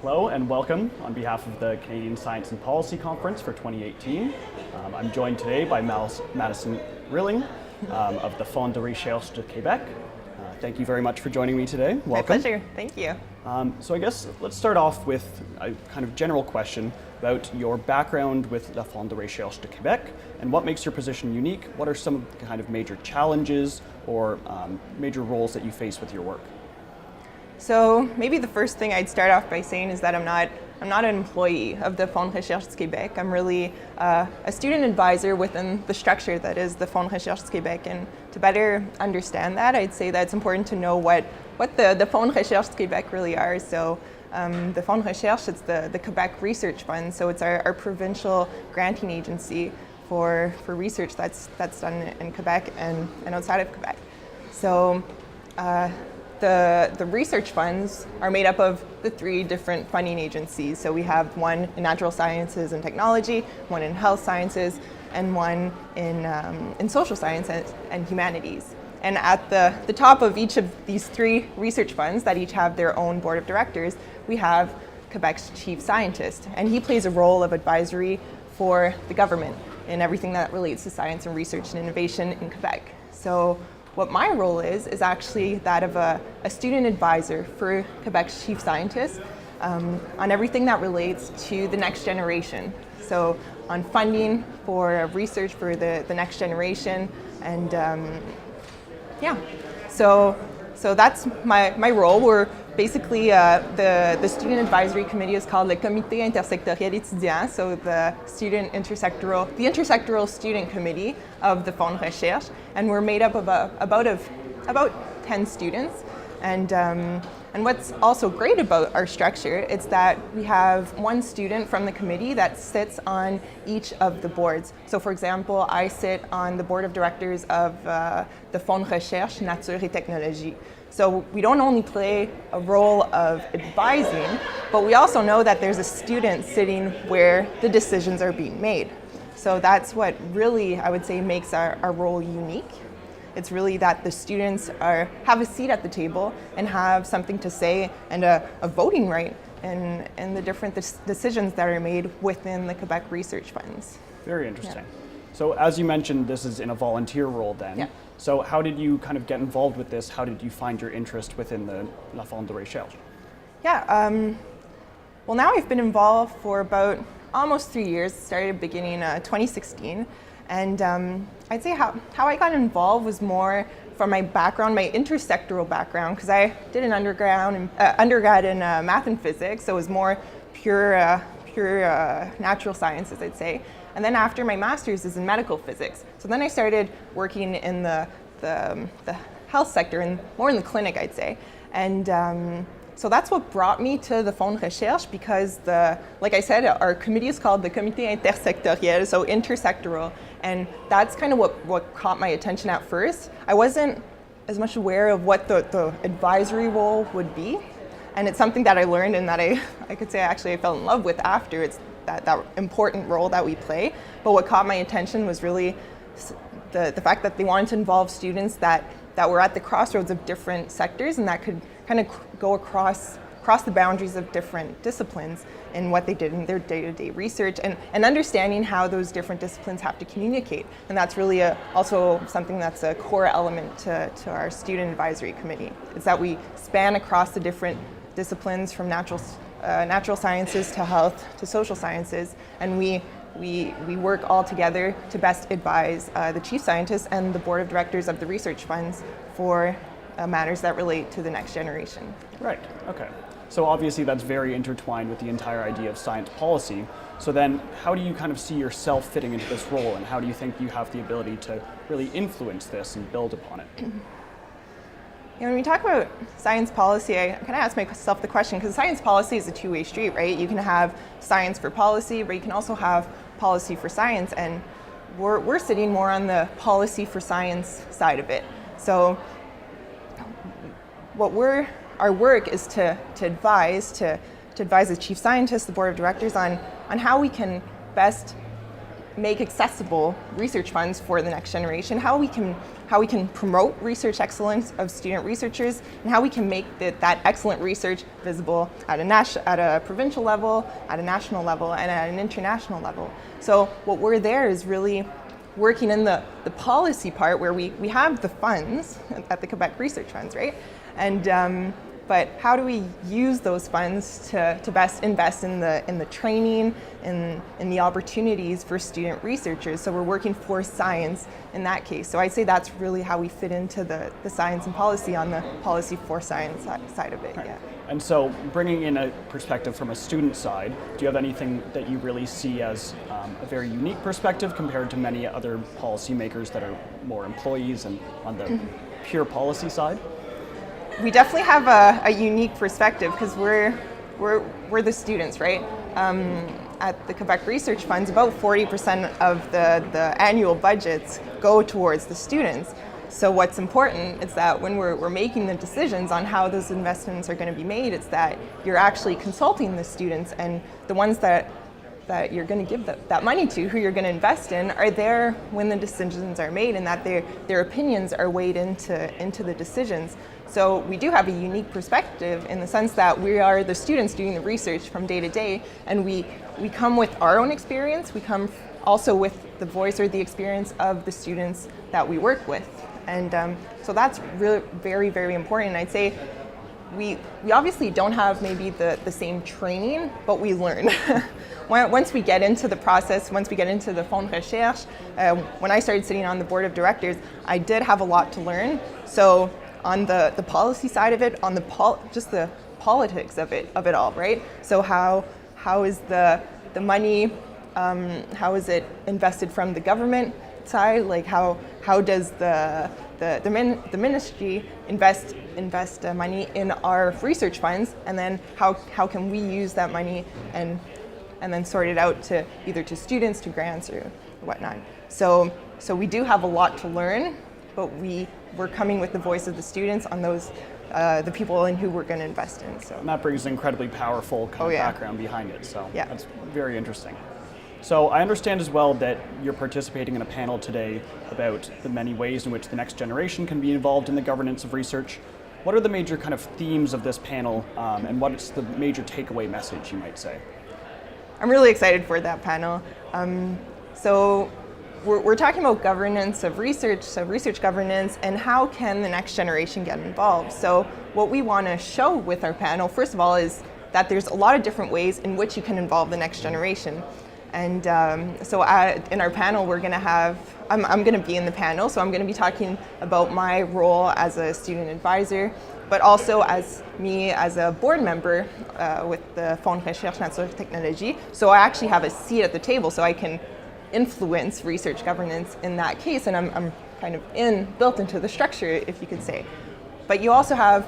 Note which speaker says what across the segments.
Speaker 1: Hello and welcome on behalf of the Canadian Science and Policy Conference for 2018. I'm joined today by Madison Rilling of the Fonds de Recherche de Québec. Thank you very much for joining me today. Welcome.
Speaker 2: My pleasure. Thank you.
Speaker 1: So I guess let's start off with a kind of general question about your background with the Fonds de Recherche de Québec and what makes your position unique. What are some of the kind of major challenges or major roles that you face with your work?
Speaker 2: So maybe the first thing I'd start off by saying is that I'm not an employee of the Fonds de Recherche de Québec. I'm really a student advisor within the structure that is the Fonds de Recherche de Québec. And to better understand that, I'd say that it's important to know what the Fonds de Recherche de Québec really are. So the Fonds de Recherche, it's the Quebec Research Fund. So it's our provincial granting agency for research that's done in Quebec and outside of Quebec. So the research funds are made up of the three different funding agencies. So we have one in natural sciences and technology, one in health sciences, and one in social sciences and humanities. And at the top of each of these three research funds that each have their own board of directors, we have Quebec's chief scientist. And he plays a role of advisory for the government in everything that relates to science and research and innovation in Quebec. So what my role is actually that of a student advisor for Quebec's chief scientist on everything that relates to the next generation. So on funding for research for the next generation, and so that's my role. We're basically the student advisory committee is called le Comité intersectoriel étudiant, so the intersectoral student committee of the Fonds de Recherche, and we're made up of about 10 students. And what's also great about our structure is that we have one student from the committee that sits on each of the boards. So for example, I sit on the board of directors of the Fonds de Recherche Nature et Technologie. So we don't only play a role of advising, but we also know that there's a student sitting where the decisions are being made. So that's what really, I would say, makes our role unique. It's really that the students have a seat at the table and have something to say and a voting right in the different decisions that are made within the Quebec Research Funds.
Speaker 1: Very interesting.
Speaker 2: Yeah.
Speaker 1: So as you mentioned, this is in a volunteer role then.
Speaker 2: Yeah.
Speaker 1: So how did you kind of get involved with this? How did you find your interest within the La Fonds de Recherche?
Speaker 2: Yeah, well now I've been involved for about almost 3 years, started beginning 2016. And I'd say how I got involved was more from my background, my intersectoral background, because I did an undergrad in math and physics, so it was more pure natural sciences, I'd say. And then after my master's is in medical physics. So then I started working in the health sector and more in the clinic, I'd say. And so that's what brought me to the Fonds de Recherche, because like I said, our committee is called the Comité intersectoriel, so intersectoral. And that's kind of what caught my attention at first. I wasn't as much aware of what the advisory role would be. And it's something that I learned and that I could say actually I fell in love with after. It's that important role that we play. But what caught my attention was really the fact that they wanted to involve students that were at the crossroads of different sectors and that could kind of go across the boundaries of different disciplines in what they did in their day-to-day research and understanding how those different disciplines have to communicate. And that's really also something that's a core element to our student advisory committee. It's that we span across the different disciplines from natural sciences to health to social sciences, and we work all together to best advise the chief scientist and the board of directors of the research funds for matters that relate to the next generation.
Speaker 1: Right, okay. So obviously that's very intertwined with the entire idea of science policy. So then how do you kind of see yourself fitting into this role, and how do you think you have the ability to really influence this and build upon it?
Speaker 2: When we talk about science policy, I kind of ask myself the question, because science policy is a two-way street, right? You can have science for policy, but you can also have policy for science, and we're sitting more on the policy for science side of it. So our work is to advise the chief scientist, the board of directors on how we can best make accessible research funds for the next generation, how we can promote research excellence of student researchers, and how we can make that excellent research visible at a provincial level, at a national level, and at an international level. So what we're there is really working in the policy part where we have the funds at the Quebec Research Funds, right? And but how do we use those funds to best invest in the training, in the opportunities for student researchers? So we're working for science in that case. So I'd say that's really how we fit into the science and policy on the policy for science side of it.
Speaker 1: Right.
Speaker 2: Yeah.
Speaker 1: And so bringing in a perspective from a student side, do you have anything that you really see as a very unique perspective compared to many other policymakers that are more employees and on the pure policy side?
Speaker 2: We definitely have a unique perspective because we're the students, right? At the Quebec Research Funds, about 40% of the annual budgets go towards the students. So what's important is that when we're making the decisions on how those investments are going to be made, it's that you're actually consulting the students, and the ones that you're going to give that money to, who you're going to invest in, are there when the decisions are made, and that their opinions are weighed into the decisions. So we do have a unique perspective in the sense that we are the students doing the research from day to day, and we come with our own experience. We come also with the voice or the experience of the students that we work with. And so that's really very, very important. And I'd say we obviously don't have maybe the same training, but we learn. Once we get into the process, once we get into the Fonds de Recherche, when I started sitting on the board of directors, I did have a lot to learn. So on the policy side of it, on just the politics of it all, right? So how is the money, how is it invested from the government side? Like how does the ministry invest money in our research funds, and then how can we use that money and then sort it out to either to students, to grants, or whatnot. So we do have a lot to learn, but we're coming with the voice of the students on those the people in who we're going to invest in. So
Speaker 1: and that brings an incredibly powerful kind of background behind it. So
Speaker 2: yeah,
Speaker 1: that's very interesting. So I understand as well that you're participating in a panel today about the many ways in which the next generation can be involved in the governance of research. What are the major kind of themes of this panel, and what's the major takeaway message, you might say?
Speaker 2: I'm really excited for that panel. So we're talking about governance of research, so research governance, and how can the next generation get involved. So what we want to show with our panel, first of all, is that there's a lot of different ways in which you can involve the next generation. And so in our panel, we're going to have, I'm going to be in the panel, so I'm going to be talking about my role as a student advisor, but also as me as a board member with the Fonds de Recherche Nature Technologie. So I actually have a seat at the table, so I can influence research governance in that case, and I'm kind of built into the structure, if you could say. But you also have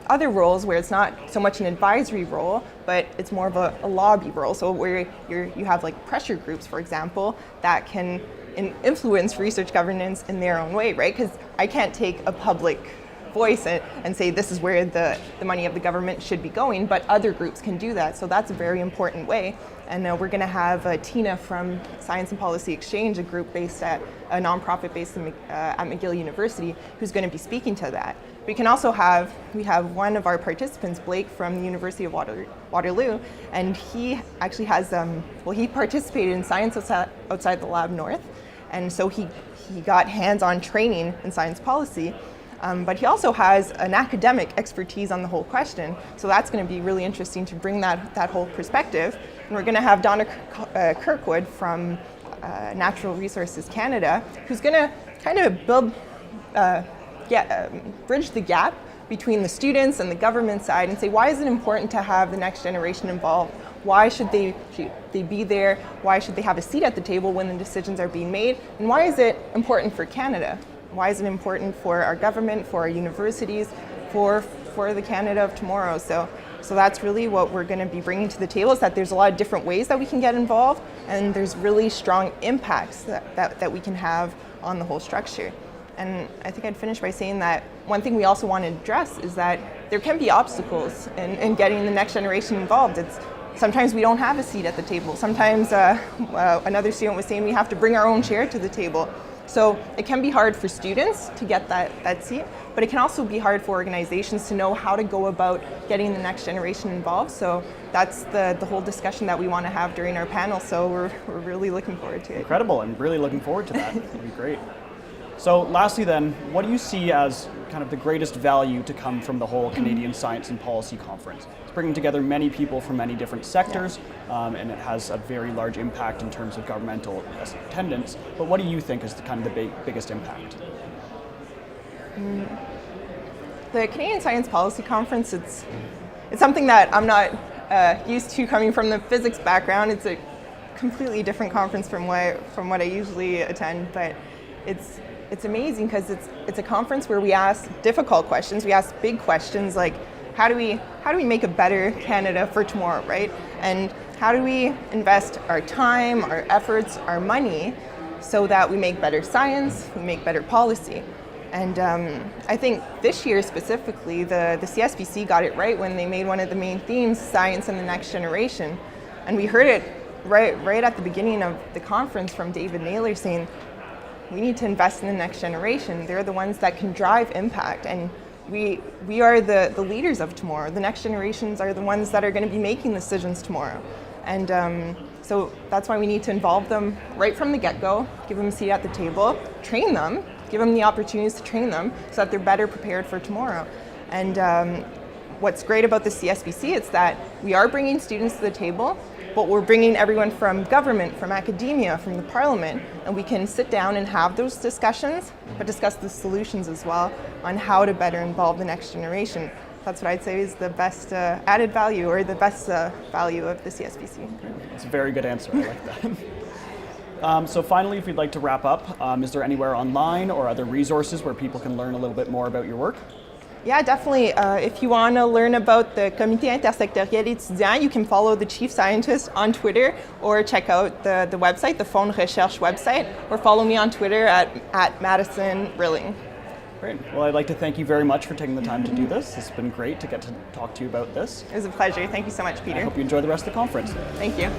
Speaker 2: other roles where it's not so much an advisory role, but it's more of a lobby role. So where you have like pressure groups, for example, that can influence research governance in their own way, right? Because I can't take a public voice and say this is where the money of the government should be going, but other groups can do that. So that's a very important way. And we're going to have Tina from Science and Policy Exchange, a group based at a nonprofit based at McGill University, who's going to be speaking to that. We can also have one of our participants, Blake from the University of Waterloo, and he actually has he participated in Science Outside the Lab North, and so he got hands-on training in science policy. But he also has an academic expertise on the whole question, so that's going to be really interesting to bring that whole perspective. And we're going to have Donna Kirkwood from Natural Resources Canada, who's going to kind of build, bridge the gap between the students and the government side and say, why is it important to have the next generation involved? Why should they be there? Why should they have a seat at the table when the decisions are being made? And why is it important for Canada? Why is it important for our government, for our universities, for the Canada of tomorrow? So that's really what we're going to be bringing to the table, is that there's a lot of different ways that we can get involved, and there's really strong impacts that we can have on the whole structure. And I think I'd finish by saying that one thing we also want to address is that there can be obstacles in getting the next generation involved. It's sometimes we don't have a seat at the table. Sometimes another student was saying we have to bring our own chair to the table. So it can be hard for students to get that seat, but it can also be hard for organizations to know how to go about getting the next generation involved. So that's the whole discussion that we want to have during our panel. So we're really looking forward to it.
Speaker 1: Incredible, and really looking forward to that. It'll be great. So lastly then, what do you see as kind of the greatest value to come from the whole Canadian Science and Policy Conference? It's bringing together many people from many different sectors, and it has a very large impact in terms of governmental attendance. But what do you think is the kind of the biggest impact?
Speaker 2: The Canadian Science Policy Conference, it's something that I'm not used to coming from the physics background. It's a completely different conference from what I usually attend, but it's amazing because it's a conference where we ask difficult questions. We ask big questions like how do we make a better Canada for tomorrow, right? And how do we invest our time, our efforts, our money so that we make better science, we make better policy. And I think this year specifically, the CSPC got it right when they made one of the main themes, science and the next generation. And we heard it right at the beginning of the conference from David Naylor saying, we need to invest in the next generation. They're the ones that can drive impact, and we are the leaders of tomorrow. The next generations are the ones that are going to be making decisions tomorrow. And so that's why we need to involve them right from the get-go, give them a seat at the table, train them, give them the opportunities to train them so that they're better prepared for tomorrow. And what's great about the CSPC is that we are bringing students to the table, but we're bringing everyone from government, from academia, from the parliament, and we can sit down and have those discussions, but discuss the solutions as well on how to better involve the next generation. That's what I'd say is the best added value or the best value of the CSPC.
Speaker 1: That's a very good answer, I like that. So finally, if you'd like to wrap up, is there anywhere online or other resources where people can learn a little bit more about your work?
Speaker 2: Yeah, definitely. If you want to learn about the Comité intersectoriel étudiant, you can follow the chief scientist on Twitter or check out the website, the Fonds Recherche website, or follow me on Twitter at Madison Rilling.
Speaker 1: Great. Well, I'd like to thank you very much for taking the time to do this. It's been great to get to talk to you about this.
Speaker 2: It was a pleasure. Thank you so much, Peter.
Speaker 1: I hope you enjoy the rest of the conference.
Speaker 2: Thank you.